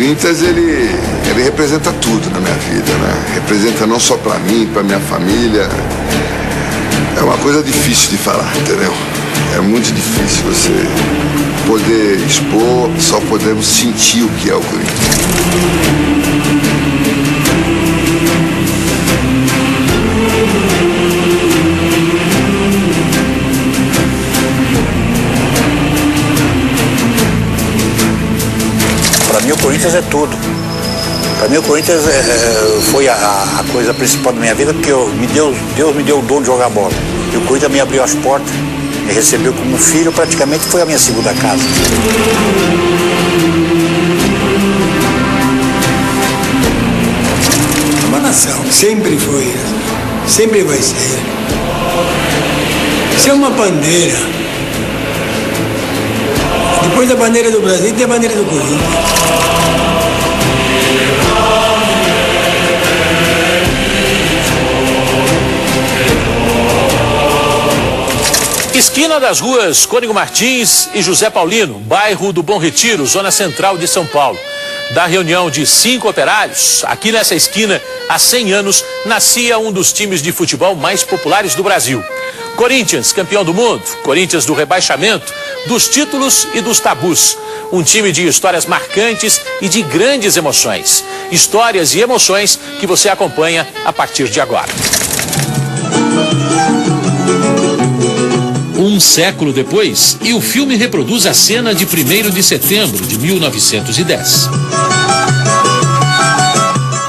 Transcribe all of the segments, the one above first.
Corinthians, ele representa tudo na minha vida, né? Representa não só para mim, para minha família. É uma coisa difícil de falar, entendeu? É muito difícil você poder expor, só podemos sentir o que é o Corinthians. Para mim o Corinthians é tudo. Para mim o Corinthians foi a coisa principal da minha vida, porque Deus me deu o dom de jogar bola. E o Corinthians me abriu as portas, me recebeu como filho, praticamente foi a minha segunda casa. Uma nação, sempre foi, sempre vai ser. Isso é uma bandeira. Depois da bandeira do Brasil tem a bandeira do Corinthians. Esquina das ruas Cônigo Martins e José Paulino, bairro do Bom Retiro, zona central de São Paulo. Da reunião de 5 operários, aqui nessa esquina, há 100 anos, nascia um dos times de futebol mais populares do Brasil. Corinthians, campeão do mundo, Corinthians do rebaixamento, dos títulos e dos tabus. Um time de histórias marcantes e de grandes emoções. Histórias e emoções que você acompanha a partir de agora. Um século depois, e o filme reproduz a cena de 1º de setembro de 1910.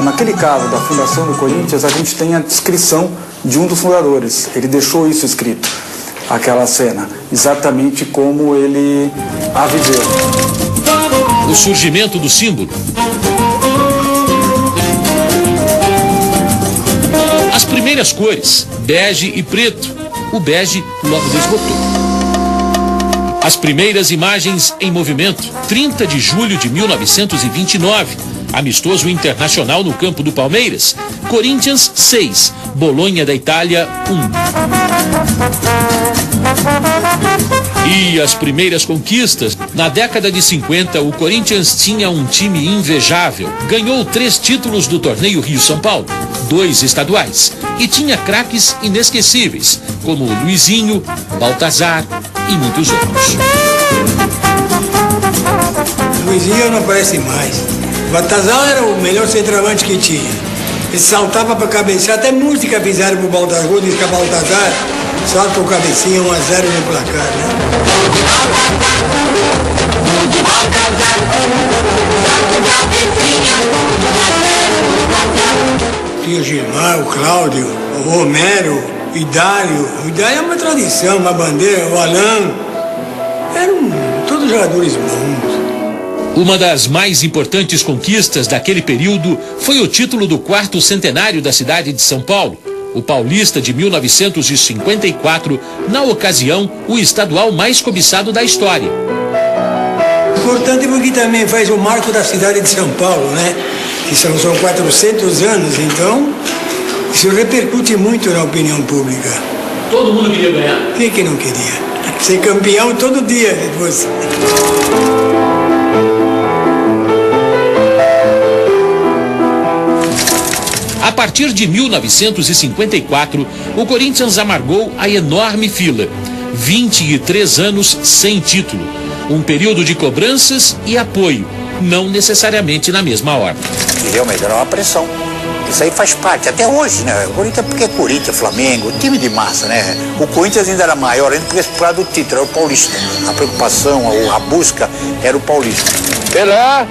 Naquele caso da fundação do Corinthians, a gente tem a descrição de um dos fundadores. Ele deixou isso escrito, aquela cena, exatamente como ele a viveu. O surgimento do símbolo. As primeiras cores, bege e preto. O bege logo desbotou. As primeiras imagens em movimento, 30 de julho de 1929, amistoso internacional no campo do Palmeiras, Corinthians 6, Bolonha da Itália 1. E as primeiras conquistas, na década de 50, o Corinthians tinha um time invejável, ganhou 3 títulos do torneio Rio-São Paulo, 2 estaduais, e tinha craques inesquecíveis, como Luizinho, Baltazar e muitos outros. Luizinho não aparece mais. Baltazar era o melhor centroavante que tinha. Ele saltava para cabecear, até música fizeram pro Baltazar, diz que a Baltazar salta o cabecinha 1-0 no placar, né? Tinha o Gilmar, o Cláudio, o Romero, o Idário. O Idário é uma tradição, uma bandeira, o Alain. Eram todos jogadores bons. Uma das mais importantes conquistas daquele período foi o título do 4º centenário da cidade de São Paulo, o Paulista de 1954, na ocasião, o estadual mais cobiçado da história. Importante porque também faz o marco da cidade de São Paulo, né? Que são 400 anos, então isso repercute muito na opinião pública. Todo mundo queria ganhar. Quem que não queria? Ser campeão todo dia depois. A partir de 1954, o Corinthians amargou a enorme fila. 23 anos sem título. Um período de cobranças e apoio, não necessariamente na mesma ordem. E realmente era uma pressão. Isso aí faz parte, até hoje, né? O Corinthians, porque é Corinthians, Flamengo, time de massa, né? O Corinthians ainda era maior, ainda porque por causa do título, era o Paulista. A preocupação, a busca era o Paulista. Pelé!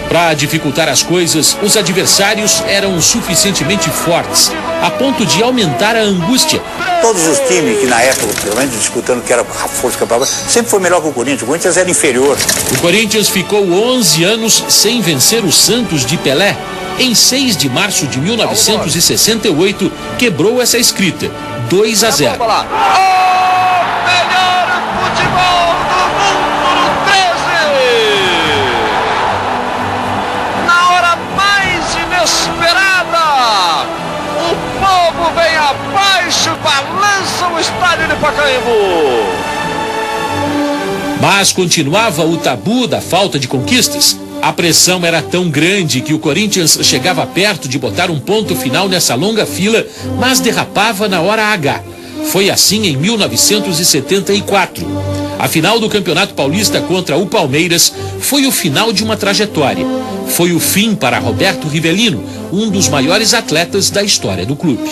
Para dificultar as coisas, os adversários eram suficientemente fortes, a ponto de aumentar a angústia. Todos os times que na época, pelo menos disputando que era a força campeão, sempre foi melhor que o Corinthians. O Corinthians era inferior. O Corinthians ficou 11 anos sem vencer o Santos de Pelé. Em 6 de março de 1968, quebrou essa escrita, 2-0. Balança o estádio de Pacaembu. Mas continuava o tabu da falta de conquistas. A pressão era tão grande que o Corinthians chegava perto de botar um ponto final nessa longa fila, mas derrapava na hora H. Foi assim em 1974. A final do Campeonato Paulista contra o Palmeiras foi o final de uma trajetória. Foi o fim para Roberto Rivelino, um dos maiores atletas da história do clube.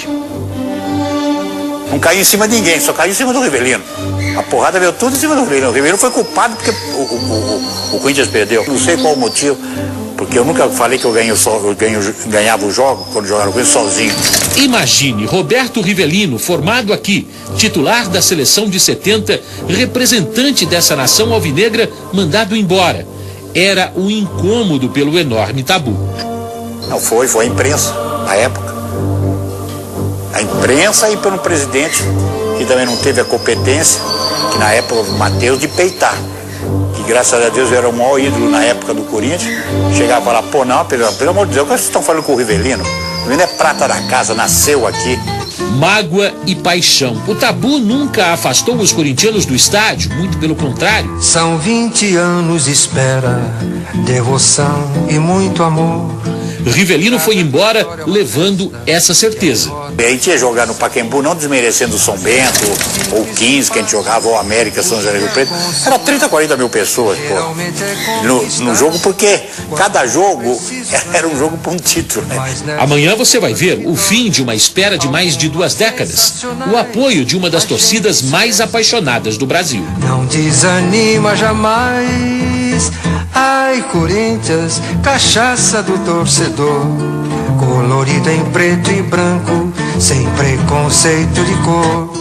Não caiu em cima de ninguém, só caiu em cima do Rivelino. A porrada veio tudo em cima do Rivelino. O Rivelino foi culpado porque o Corinthians perdeu. Não sei qual o motivo, porque eu nunca falei que eu ganhava o jogo quando jogava no Corinthians sozinho. Imagine Roberto Rivelino, formado aqui, titular da seleção de 70, representante dessa nação alvinegra, mandado embora. Era um incômodo pelo enorme tabu. Não foi a imprensa, na época. A imprensa e pelo presidente, que também não teve a competência, que na época o Matheus, de peitar. Que graças a Deus era o maior ídolo na época do Corinthians. Chegava e falava, pô, não, pelo amor de Deus, o que vocês estão falando com o Rivelino? O Rivelino é prata da casa, nasceu aqui. Mágoa e paixão. O tabu nunca afastou os corintianos do estádio, muito pelo contrário. São 20 anos de espera, devoção e muito amor. Rivelino foi embora levando essa certeza. A gente ia jogar no Pacaembu, não desmerecendo o São Bento, ou 15 que a gente jogava, ou América, São José do Rio Preto. Era 30, 40 mil pessoas, pô, no jogo, porque cada jogo era um jogo para um título, né? Amanhã você vai ver o fim de uma espera de mais de 2 décadas. O apoio de uma das torcidas mais apaixonadas do Brasil. Não desanima jamais. Ai, Corinthians, cachaça do torcedor, colorida em preto e branco, sem preconceito de cor.